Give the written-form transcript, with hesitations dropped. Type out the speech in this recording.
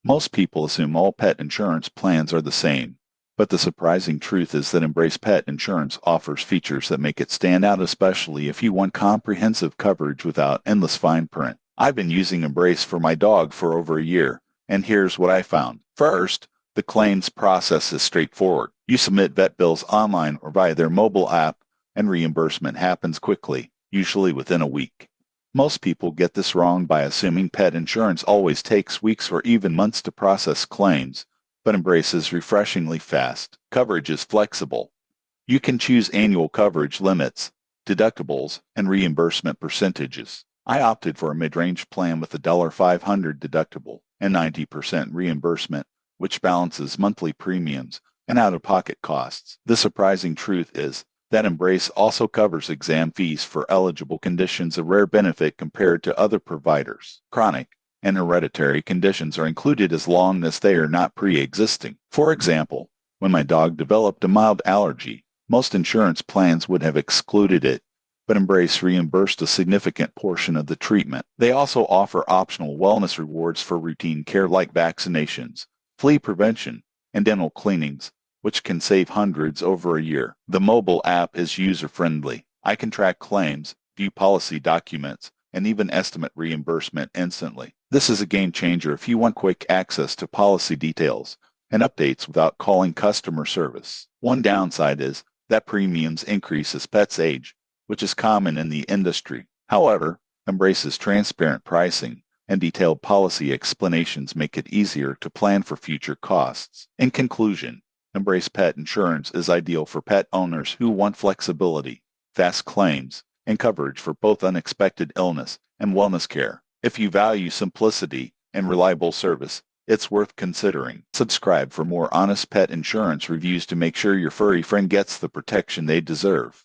Most people assume all pet insurance plans are the same, but the surprising truth is that Embrace Pet Insurance offers features that make it stand out, especially if you want comprehensive coverage without endless fine print. I've been using Embrace for my dog for over a year, and here's what I found. First, the claims process is straightforward. You submit vet bills online or via their mobile app, and reimbursement happens quickly, usually within a week. Most people get this wrong by assuming pet insurance always takes weeks or even months to process claims, but Embrace is refreshingly fast. Coverage is flexible. You can choose annual coverage limits, deductibles, and reimbursement percentages. I opted for a mid-range plan with a $500 deductible and 90% reimbursement, which balances monthly premiums and out-of-pocket costs. The surprising truth is that Embrace also covers exam fees for eligible conditions, a rare benefit compared to other providers. Chronic and hereditary conditions are included as long as they are not pre-existing. For example, when my dog developed a mild allergy, most insurance plans would have excluded it, but Embrace reimbursed a significant portion of the treatment. They also offer optional wellness rewards for routine care like vaccinations, flea prevention, and dental cleanings, which can save hundreds over a year. The mobile app is user-friendly. I can track claims, view policy documents, and even estimate reimbursement instantly. This is a game changer if you want quick access to policy details and updates without calling customer service. One downside is that premiums increase as pets age, which is common in the industry. However, Embrace's transparent pricing and detailed policy explanations make it easier to plan for future costs. In conclusion, Embrace Pet Insurance is ideal for pet owners who want flexibility, fast claims, and coverage for both unexpected illness and wellness care. If you value simplicity and reliable service, it's worth considering. Subscribe for more honest pet insurance reviews to make sure your furry friend gets the protection they deserve.